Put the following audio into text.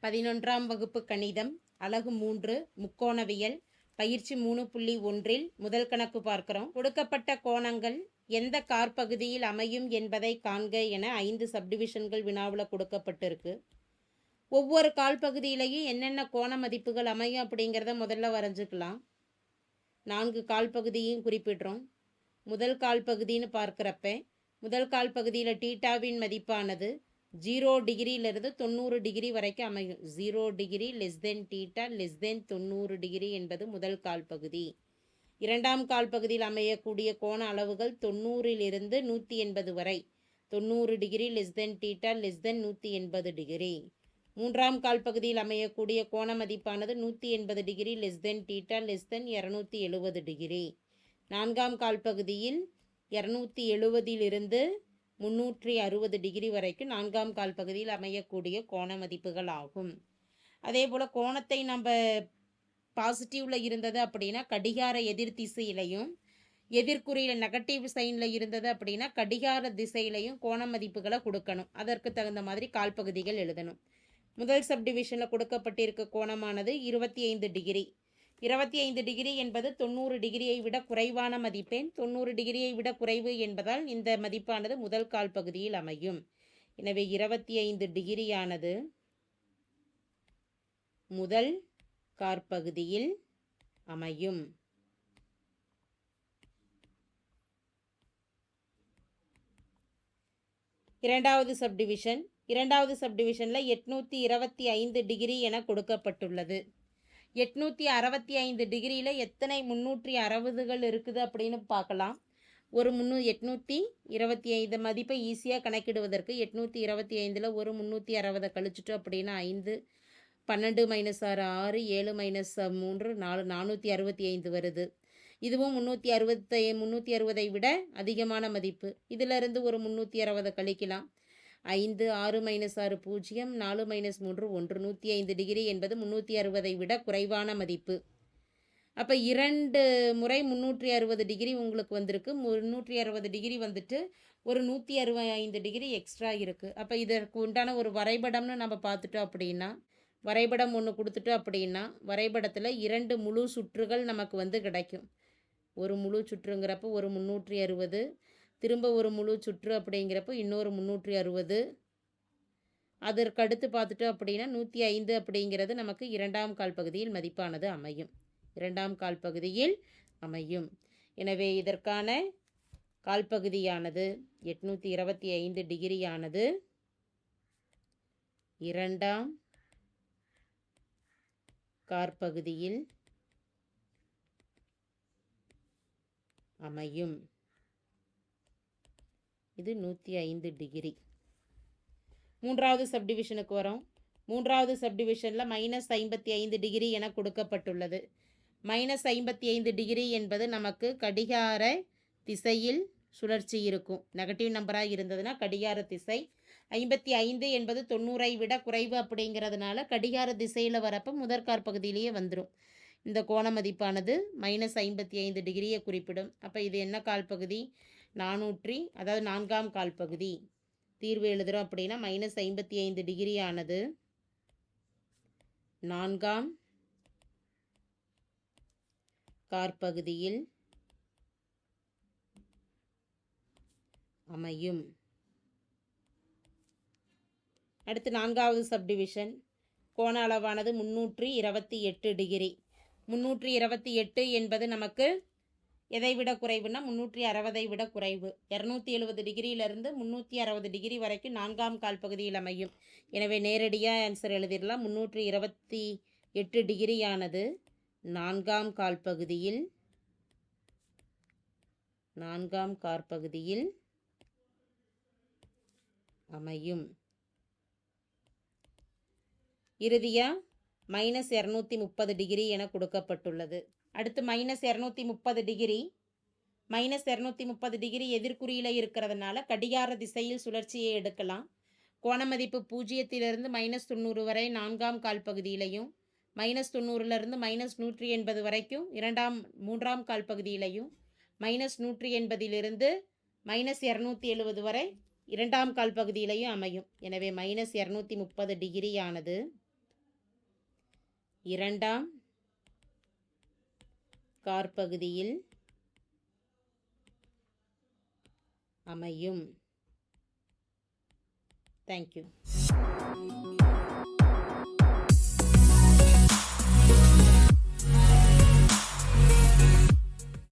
11ஆம் வகுப்பு கணிதம் அலகு 3 முக்கோணவியல் பயிற்சி 3.1 முதல் கணக்கு பார்க்கிறோம். கொடுக்கப்பட்ட கோணங்கள் எந்த காற்பகுதியில் அமையும் என்பதை காண்க என 5 சப்டிவிஷன்கள் வினாவில் கொடுக்கப்பட்டிருக்கு. ஒவ்வொரு கால்பகுதியிலையும் என்னென்ன கோண மதிப்புகள் அமையும் அப்படிங்கிறத முதல்ல வரைஞ்சிக்கலாம். 4 கால்பகுதியும் குறிப்பிடுறோம். முதல் கால்பகுதின்னு பார்க்குறப்ப முதல் கால்பகுதியில் டீட்டாவின் மதிப்பானது 0 டிகிரியிலிருந்து 90 டிகிரி வரைக்கும் அமையும். 0 degree less than theta less than 90 degree என்பது முதல் கால்பகுதி. இரண்டாம் கால்பகுதியில் அமையக்கூடிய கோண அளவுகள் 90லிருந்து 180 வரை. 90 degree less than theta less than 180 degree. மூன்றாம் கால்பகுதியில் அமையக்கூடிய கோண மதிப்பானது 180 degree less than theta less than 270 degree. நான்காம் கால்பகுதியில் 270லிருந்து 360 டிகிரி வரைக்கும் நான்காம் கால் பகுதியில் அமையக்கூடிய கோண மதிப்புகள் ஆகும். அதே போல் கோணத்தை நம்ம பாசிட்டிவில் இருந்தது அப்படின்னா கடிகார எதிர் திசையிலையும், எதிர்குறியில் நெகட்டிவ் சைனில் இருந்தது அப்படின்னா கடிகார திசையிலையும் கோண மதிப்புகளை கொடுக்கணும். அதற்கு தகுந்த மாதிரி கால்பகுதிகள் எழுதணும். முதல் சப்டிவிஷனில் கொடுக்கப்பட்டிருக்க கோணமானது 25 டிகிரி. 25 டிகிரி என்பது 90 டிகிரியை விட குறைவான மதிப்பெண். 90 டிகிரியை விட குறைவு என்பதால் இந்த மதிப்பானது முதல் கால் பகுதியில் அமையும். எனவே 25 டிகிரியானது முதல் காற்பகுதியில் அமையும். இரண்டாவது சப்டிவிஷனில் 825 டிகிரி என கொடுக்கப்பட்டுள்ளது. 865 டிகிரியில் எத்தனை 360கள் இருக்குது அப்படின்னு பார்க்கலாம். ஒரு 825 மதிப்பை ஈஸியாக கணக்கிடுவதற்கு 825ல் ஒரு 360 கழிச்சிட்டோம் அப்படின்னா 5, 12 - 6 6, 7 - 3 4, 465 வருது. இதுவும் 360ஐ விட அதிகமான மதிப்பு. இதிலிருந்து ஒரு 360 கழிக்கலாம். 5, 6 - 6 0, 4 - 3 1. 105 டிகிரி என்பது 360ஐ விட குறைவான மதிப்பு. அப்போ 2 முறை 360 டிகிரி உங்களுக்கு வந்திருக்கு. 360 டிகிரி வந்துட்டு ஒரு 165 டிகிரி எக்ஸ்ட்ரா இருக்குது. அப்போ இதற்கு உண்டான ஒரு வரைபடம்னு நம்ம பார்த்துட்டோம் அப்படின்னா, வரைபடம் ஒன்று கொடுத்துட்டோம் அப்படின்னா வரைபடத்தில் 2 முழு சுற்றுகள் நமக்கு வந்து கிடைக்கும். ஒரு முழு சுற்றுங்கிறப்போ ஒரு 360, திரும்ப ஒரு முழு சுற்று அப்படிங்கிறப்போ இன்னொரு 360. அதற்கடுத்து பார்த்துட்டோம் அப்படின்னா 105 அப்படிங்கிறது நமக்கு இரண்டாம் கால் பகுதியில் மதிப்பானது அமையும். இரண்டாம் கால் பகுதியில் அமையும். எனவே இதற்கான கால்பகுதியானது 825 டிகிரியானது இரண்டாம் காற்பகுதியில் அமையும். இது 105 டிகிரி. மூன்றாவது சப்டிவிஷனுக்கு வரோம். மூன்றாவது சப்டிவிஷனில் -55 டிகிரி என கொடுக்கப்பட்டுள்ளது. -55 டிகிரி என்பது நமக்கு கடிகார திசையில் சுழற்சி இருக்கும். நெகட்டிவ் நம்பராக இருந்ததுன்னா கடிகார திசை. 55 என்பது 90ஐ விட குறைவு அப்படிங்கிறதுனால கடிகார திசையில் வரப்போ முதற்கார் பகுதியிலேயே வந்துடும். இந்த கோண மதிப்பானது -55 டிகிரியை குறிப்பிடும். அப்போ இது என்ன கால்பகுதி? 400, அதாவது நான்காம் கால்பகுதி. தீர்வு எழுதுகிறோம் அப்படின்னா -55 டிகிரியானது நான்காம் காற்பகுதியில் அமையும். அடுத்து நான்காவது சப்டிவிஷன். கோண அளவானது 328 டிகிரி. 328 என்பது நமக்கு எதை விட குறைவுனா 360ஐ விட குறைவு. 270 டிகிரியிலிருந்து 360 டிகிரி வரைக்கும் நான்காம் கால் பகுதியில் அமையும். எனவே நேரடியாக ஆன்சர் எழுதிடலாம். 328 டிகிரியானது நான்காம் காற்பகுதியில் அமையும். இறுதியாக -230 டிகிரி என கொடுக்கப்பட்டுள்ளது. அடுத்து -230 டிகிரி. -230 டிகிரி எதிர்குறியில் இருக்கிறதுனால கடிகார திசையில் சுழற்சியை எடுக்கலாம். கோண மதிப்பு 0லிருந்து -90 வரை நான்காம் கால் பகுதியிலையும், -90லிருந்து -180 வரைக்கும் மூன்றாம் கால் பகுதியிலையும், -180லிருந்து -270 வரை இரண்டாம் கால் பகுதியிலையும் அமையும். எனவே -230 டிகிரியானது இரண்டாம் காற்பகுதியில் அமையும். தேங்க்யூ.